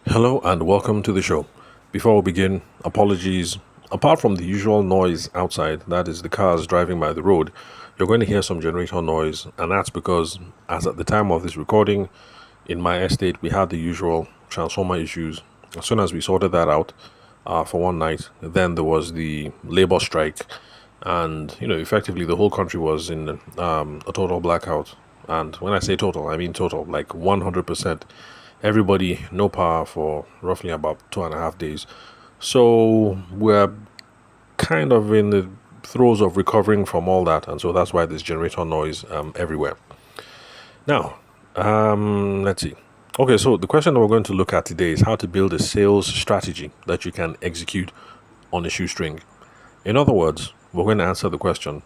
Hello and welcome to the show. Before we begin, apologies. Apart from the usual noise outside, that is the cars driving by the road, you're going to hear some generator noise, and that's because, as at the time of this recording, in my estate, we had the usual transformer issues. As soon as we sorted that out for one night, then there was the labor strike, and effectively the whole country was in a total blackout. And when I say total, I mean total, like 100%. Everybody no power for roughly about 2.5 days. So we're kind of in the throes of recovering from all that, and so that's why there's generator noise everywhere. Now, let's see. Okay, so the question that we're going to look at today is how to build a sales strategy that you can execute on a shoestring. In other words, we're going to answer the question: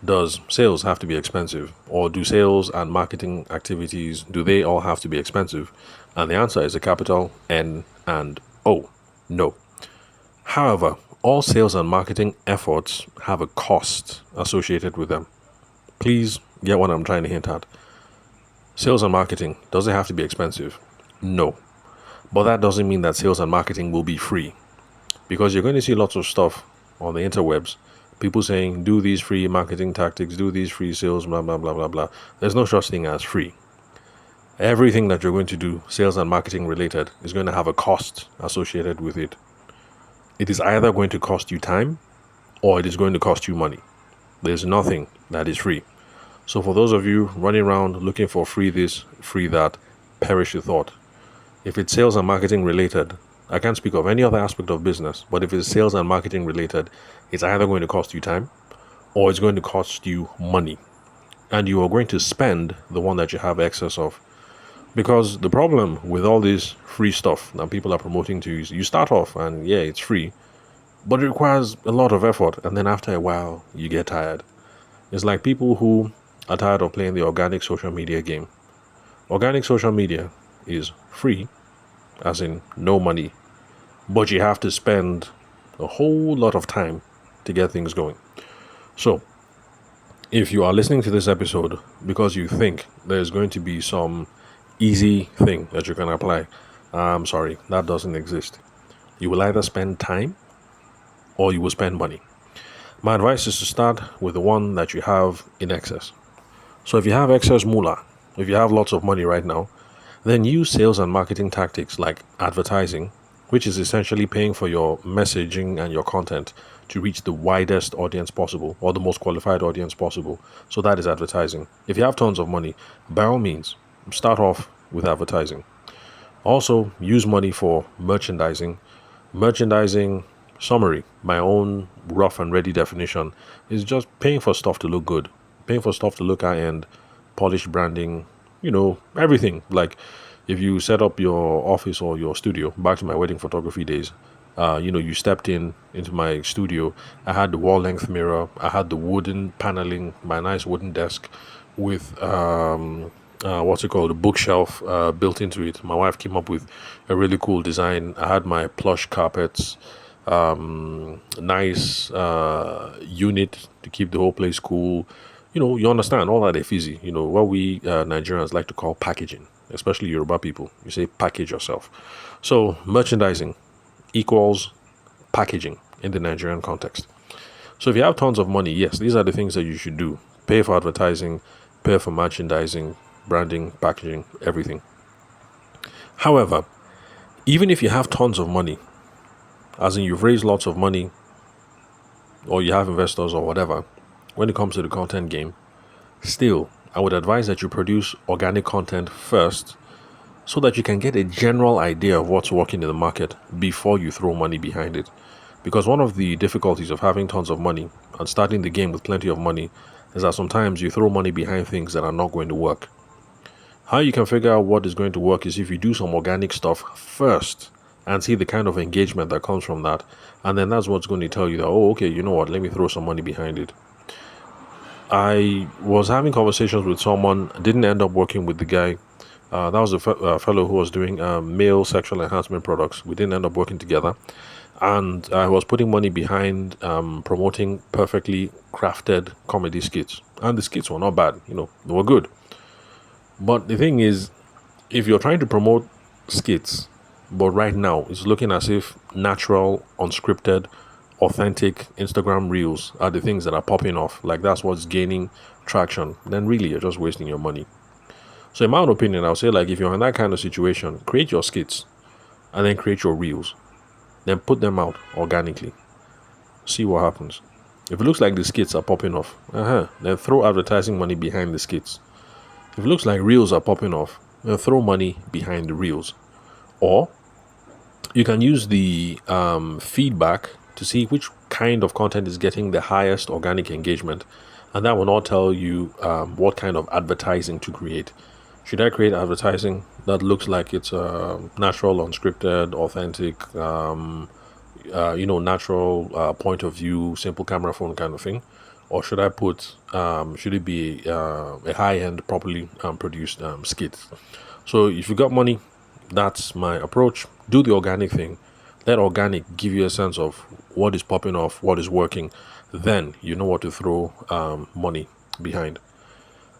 does sales have to be expensive, or do sales and marketing activities do they all have to be expensive? And the answer is a capital N and O: no. However, all sales and marketing efforts have a cost associated with them. Please get what I'm trying to hint at. Sales and marketing, does it have to be expensive? No. But that doesn't mean that sales and marketing will be free, because you're going to see lots of stuff on the interwebs, people saying do these free marketing tactics, do these free sales, blah blah blah blah blah. There's no such thing as free. Everything that you're going to do, sales and marketing related, is going to have a cost associated with it. It is either going to cost you time or it is going to cost you money. There's nothing that is free. So for those of you running around looking for free this, free that, perish the thought. If it's sales and marketing related, I can't speak of any other aspect of business, but if it's sales and marketing related, it's either going to cost you time or it's going to cost you money. And you are going to spend the one that you have excess of. Because the problem with all this free stuff that people are promoting to you is you start off and yeah, it's free, but it requires a lot of effort. And then after a while, you get tired. It's like people who are tired of playing the organic social media game. Organic social media is free, as in no money, but you have to spend a whole lot of time to get things going. So, if you are listening to this episode because you think there's going to be some easy thing that you can apply, I'm sorry, that doesn't exist. You will either spend time or you will spend money. My advice is to start with the one that you have in excess. So if you have excess moolah, if you have lots of money right now, then use sales and marketing tactics like advertising, which is essentially paying for your messaging and your content to reach the widest audience possible or the most qualified audience possible. So that is advertising. If you have tons of money, by all means, start off with advertising. Also, use money for merchandising. Merchandising, summary, my own rough and ready definition, is just paying for stuff to look good, paying for stuff to look high end, polished branding, everything. Like if you set up your office or your studio, back to my wedding photography days, you stepped into my studio. I had the wall length mirror. I had the wooden paneling, my nice wooden desk with what's it called, a bookshelf built into it. My wife came up with a really cool design. I had my plush carpets, nice unit to keep the whole place cool. You understand all that easy. What we Nigerians like to call packaging, especially Yoruba people. You say package yourself. So merchandising equals packaging in the Nigerian context. So if you have tons of money, yes, these are the things that you should do. Pay for advertising, pay for merchandising, branding, packaging, everything. However, even if you have tons of money, as in you've raised lots of money, or you have investors or whatever, when it comes to the content game, still, I would advise that you produce organic content first so that you can get a general idea of what's working in the market before you throw money behind it. Because one of the difficulties of having tons of money and starting the game with plenty of money is that sometimes you throw money behind things that are not going to work. How you can figure out what is going to work is if you do some organic stuff first and see the kind of engagement that comes from that. And then that's what's going to tell you that, oh, okay, you know what, let me throw some money behind it. I was having conversations with someone, didn't end up working with the guy. That was a fellow who was doing male sexual enhancement products. We didn't end up working together. And I was putting money behind promoting perfectly crafted comedy skits. And the skits were not bad, they were good. But the thing is, if you're trying to promote skits But right now, it's looking as if natural, unscripted, authentic Instagram reels are the things that are popping off. Like that's what's gaining traction. Then really, you're just wasting your money. So in my own opinion, I'll say like if you're in that kind of situation, create your skits and then create your reels. Then put them out organically. See what happens. If it looks like the skits are popping off, then throw advertising money behind the skits. If it looks like reels are popping off, then throw money behind the reels. Or you can use the feedback to see which kind of content is getting the highest organic engagement. And that will not tell you what kind of advertising to create. Should I create advertising that looks like it's natural, unscripted, authentic, natural point of view, simple camera phone kind of thing? Or should I should it be a high-end, properly produced skit? So if you got money, that's my approach. Do the organic thing. Let organic give you a sense of what is popping off, what is working. Then you know what to throw money behind.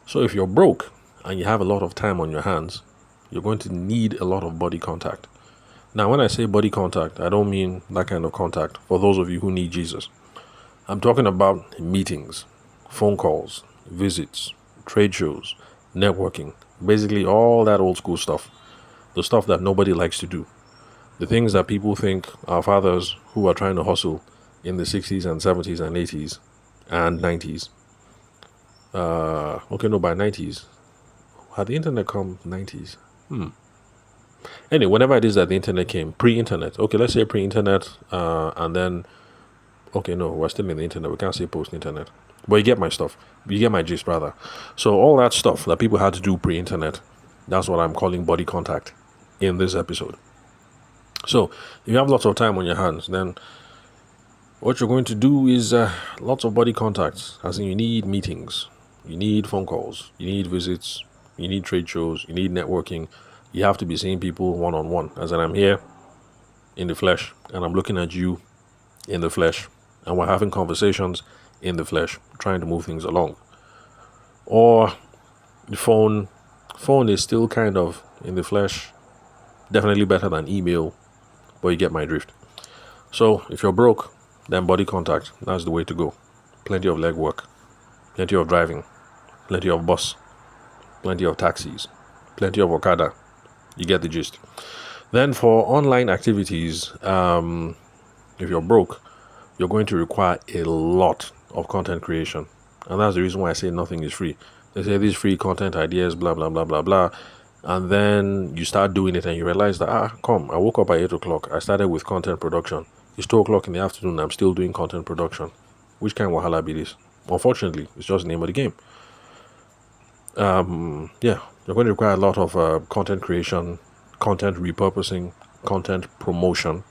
So if you're broke and you have a lot of time on your hands, you're going to need a lot of body contact. Now, when I say body contact, I don't mean that kind of contact for those of you who need Jesus. I'm talking about meetings, phone calls, visits, trade shows, networking, basically all that old school stuff. The stuff that nobody likes to do. The things that people think our fathers who are trying to hustle in the 60s and 70s and 80s and 90s. By 90s. Had the internet come 90s? Anyway, whenever it is that the internet came, pre-internet. Okay, let's say pre-internet, and then... Okay, no, we're still in the internet. We can't say post-internet. But you get my stuff. You get my gist, rather. So all that stuff that people had to do pre-internet, that's what I'm calling body contact in this episode. So if you have lots of time on your hands, then what you're going to do is lots of body contacts. As in, you need meetings, you need phone calls, you need visits, you need trade shows, you need networking. You have to be seeing people one-on-one. As in, I'm here in the flesh, and I'm looking at you in the flesh, and we're having conversations in the flesh, trying to move things along. Or the phone is still kind of in the flesh, definitely better than email, but you get my drift. So if you're broke, then body contact, that's the way to go. Plenty of leg work, plenty of driving, plenty of bus, plenty of taxis, plenty of Okada. You get the gist. Then for online activities, if you're broke, you're going to require a lot of content creation. And that's the reason why I say nothing is free. They say these free content ideas, blah, blah, blah, blah, blah. And then you start doing it and you realize that, I woke up at 8 o'clock. I started with content production. It's 2 o'clock in the afternoon. I'm still doing content production. Which kind of wahala be this? Unfortunately, it's just the name of the game. You're going to require a lot of content creation, content repurposing, content promotion.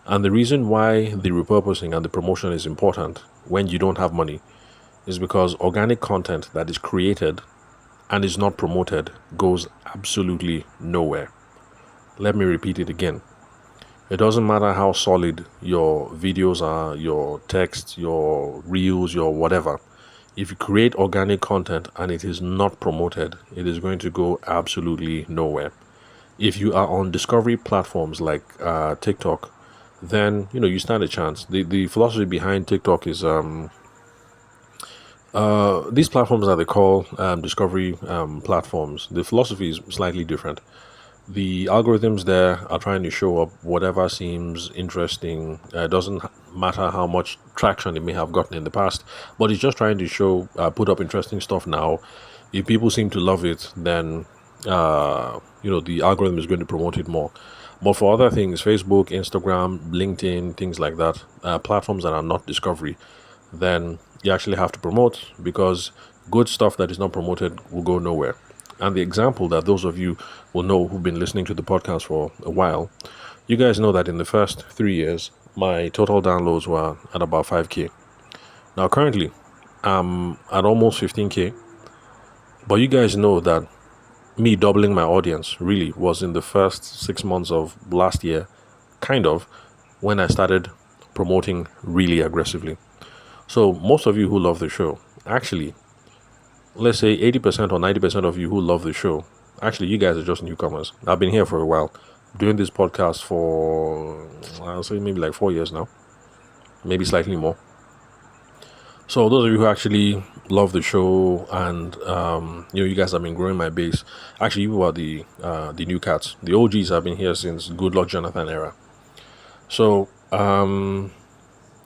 And the reason why the repurposing and the promotion is important when you don't have money is because organic content that is created and is not promoted goes absolutely nowhere. Let me repeat it again. It doesn't matter how solid your videos are, your text, your reels, your whatever. If you create organic content and it is not promoted, it is going to go absolutely nowhere. If you are on discovery platforms like TikTok, then you stand a chance. The philosophy behind TikTok is these platforms that they call discovery platforms. The philosophy is slightly different. The algorithms there are trying to show up whatever seems interesting. It doesn't matter how much traction it may have gotten in the past, but it's just trying to put up interesting stuff now. If people seem to love it, then the algorithm is going to promote it more. But for other things, Facebook, Instagram, LinkedIn, things like that, platforms that are not discovery, then you actually have to promote, because good stuff that is not promoted will go nowhere. And the example that those of you will know who've been listening to the podcast for a while, you guys know that in the first 3 years, my total downloads were at about 5K. Now, currently, I'm at almost 15K. But you guys know that me doubling my audience really was in the first 6 months of last year, kind of, when I started promoting really aggressively. So most of you who love the show, actually, let's say 80% or 90% of you who love the show, actually, you guys are just newcomers. I've been here for a while. doing this podcast for, I'll say maybe like 4 years now, maybe slightly more. So those of you who actually love the show and you guys have been growing my base. Actually, you are the new cats. The OGs have been here since Good Luck Jonathan era. So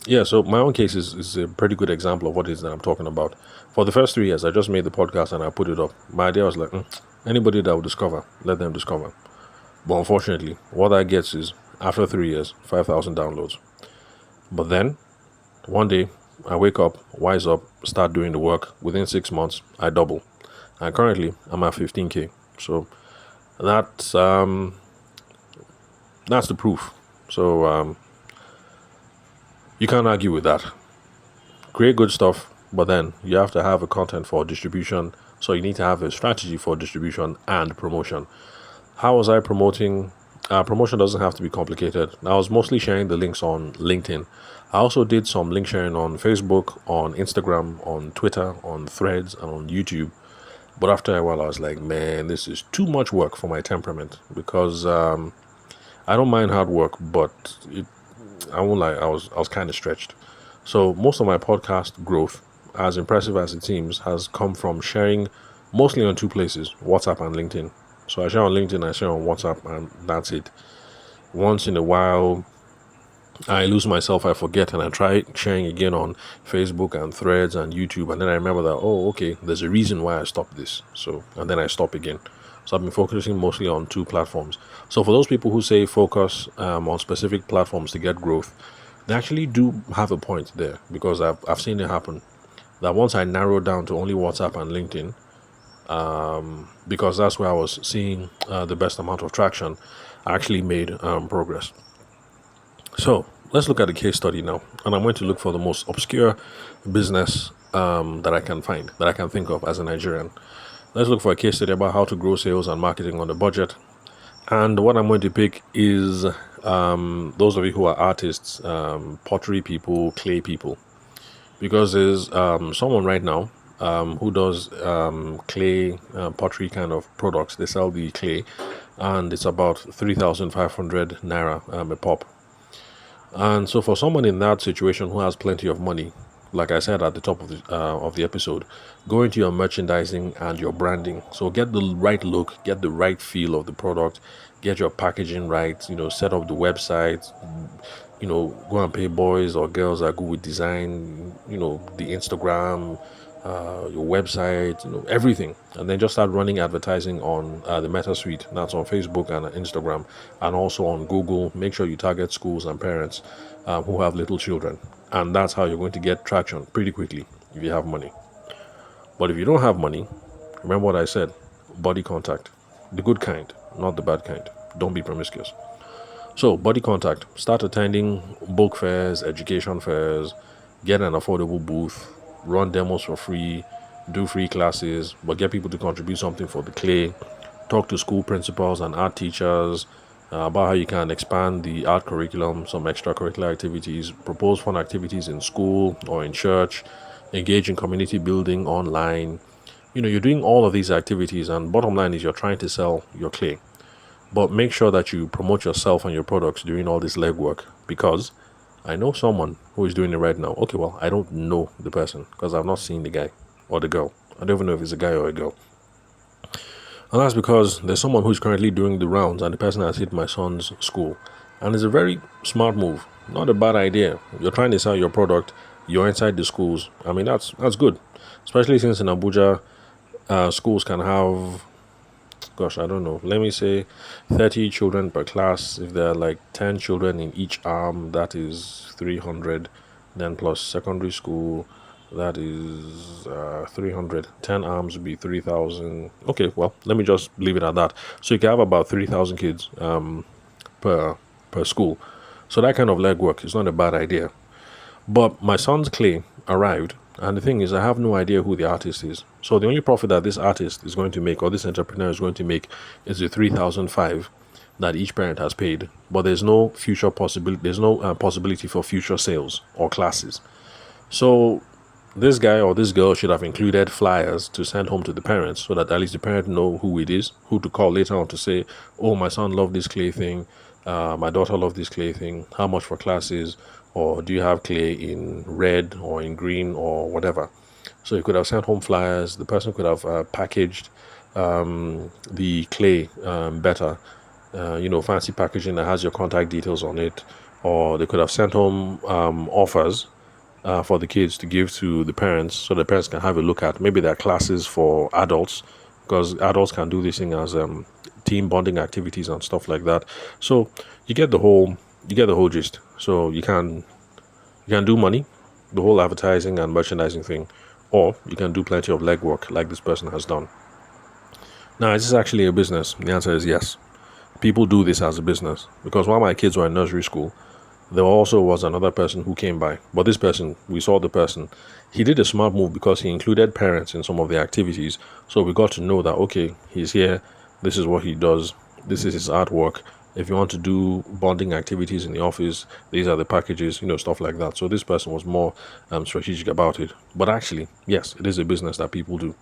yeah, so my own case is a pretty good example of what it is that I'm talking about. For the first 3 years, I just made the podcast and I put it up. My idea was like, anybody that will discover, let them discover. But unfortunately, what that gets is after 3 years, 5,000 downloads. But then one day, I wake up, wise up, start doing the work. Within 6 months, I double. And currently, I'm at 15K. So that's the proof. So you can't argue with that. Create good stuff, but then you have to have a content for distribution. So you need to have a strategy for distribution and promotion. How was I promoting? Promotion doesn't have to be complicated. I was mostly sharing the links on LinkedIn. I also did some link sharing on Facebook, on Instagram, on Twitter, on Threads, and on YouTube. But after a while, I was like, man, this is too much work for my temperament because I don't mind hard work, but I won't lie, I was kind of stretched. So most of my podcast growth, as impressive as it seems, has come from sharing mostly on two places, WhatsApp and LinkedIn. So I share on LinkedIn, I share on WhatsApp, and that's it. Once in a while, I lose myself, I forget, and I try sharing again on Facebook and Threads and YouTube, and then I remember that, oh, okay, there's a reason why I stopped this. So, and then I stop again. So I've been focusing mostly on two platforms. So for those people who say focus on specific platforms to get growth, they actually do have a point there because I've seen it happen. That once I narrowed down to only WhatsApp and LinkedIn, because that's where I was seeing the best amount of traction, I actually made progress. So let's look at a case study now, and I'm going to look for the most obscure business that I can find, that I can think of as a Nigerian. Let's look for a case study about how to grow sales and marketing on a budget. And what I'm going to pick is those of you who are artists, pottery people, clay people, because there's someone right now who does clay pottery kind of products. They sell the clay, and it's about 3,500 naira a pop. And so for someone in that situation who has plenty of money, like I said at the top of the episode, go into your merchandising and your branding. So get the right look, get the right feel of the product, get your packaging right, set up the website, go and pay boys or girls that are good with design, the Instagram, your website, everything. And then just start running advertising on the Meta Suite. That's on Facebook and Instagram, and also on Google. Make sure you target schools and parents who have little children. And that's how you're going to get traction pretty quickly if you have money. But if you don't have money, remember what I said, body contact. The good kind, not the bad kind. Don't be promiscuous. So, body contact. Start attending book fairs, education fairs, get an affordable booth, run demos for free, do free classes, but get people to contribute something for the clay. Talk to school principals and art teachers about how you can expand the art curriculum, some extracurricular activities, propose fun activities in school or in church, engage in community building online. You're doing all of these activities, and bottom line is you're trying to sell your clay. But make sure that you promote yourself and your products doing all this legwork, because I know someone who is doing it right now. Okay, well, I don't know the person because I've not seen the guy or the girl. I don't even know if it's a guy or a girl. And that's because there's someone who's currently doing the rounds, and the person has hit my son's school. And it's a very smart move, not a bad idea. You're trying to sell your product, you're inside the schools. I mean, that's good, especially since in Abuja, schools can have, I don't know, let me say 30 children per class. If there are like 10 children in each arm, that is 300. Then plus secondary school, that is 300. 10 arms would be 3,000. Okay, well, let me just leave it at that. So you can have about 3,000 kids per school. So that kind of legwork is not a bad idea. But my son's clay arrived, and the thing is, I have no idea who the artist is. So the only profit that this artist is going to make, or this entrepreneur is going to make, is the 3,005 that each parent has paid. But there's no future possibility. There's no possibility for future sales or classes. So this guy or this girl should have included flyers to send home to the parents so that at least the parent know who it is, who to call later on to say, oh, my son loved this clay thing, my daughter loved this clay thing, how much for classes, or do you have clay in red or in green or whatever. So you could have sent home flyers. The person could have packaged the clay better, fancy packaging that has your contact details on it, or they could have sent home offers for the kids to give to the parents so the parents can have a look at. Maybe there are classes for adults because adults can do this thing as team bonding activities and stuff like that. So you get the whole gist. So you can do money, the whole advertising and merchandising thing, or you can do plenty of legwork like this person has done. Now, is this actually a business? The answer is yes. People do this as a business because while my kids were in nursery school, there also was another person who came by. But this person, we saw the person, he did a smart move because he included parents in some of the activities. So we got to know that, okay, he's here, this is what he does, this is his artwork. If you want to do bonding activities in the office, these are the packages, stuff like that. So this person was more strategic about it. But actually, yes, it is a business that people do.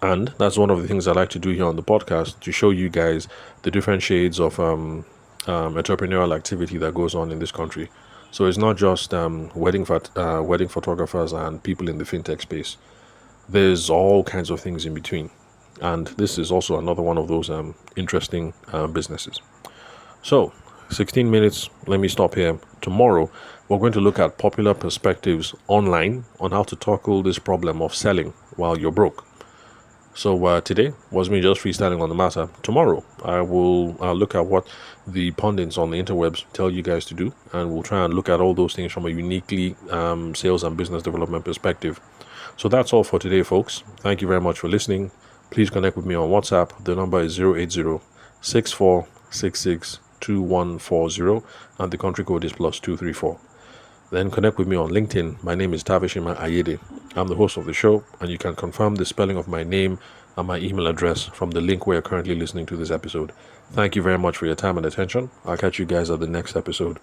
And that's one of the things I like to do here on the podcast, to show you guys the different shades of entrepreneurial activity that goes on in this country. So it's not just wedding photographers and people in the fintech space. There's all kinds of things in between. And this is also another one of those interesting businesses. So, 16 minutes, let me stop here. Tomorrow, we're going to look at popular perspectives online on how to tackle this problem of selling while you're broke. So today was me just freestyling on the matter. Tomorrow, I will look at what the pundits on the interwebs tell you guys to do, and we'll try and look at all those things from a uniquely sales and business development perspective. So that's all for today, folks. Thank you very much for listening. Please connect with me on WhatsApp. The number is 080-6466-2140, and the country code is +234. Then connect with me on LinkedIn. My name is Tavishima Ayede. I'm the host of the show, and you can confirm the spelling of my name and my email address from the link where you're currently listening to this episode. Thank you very much for your time and attention. I'll catch you guys at the next episode.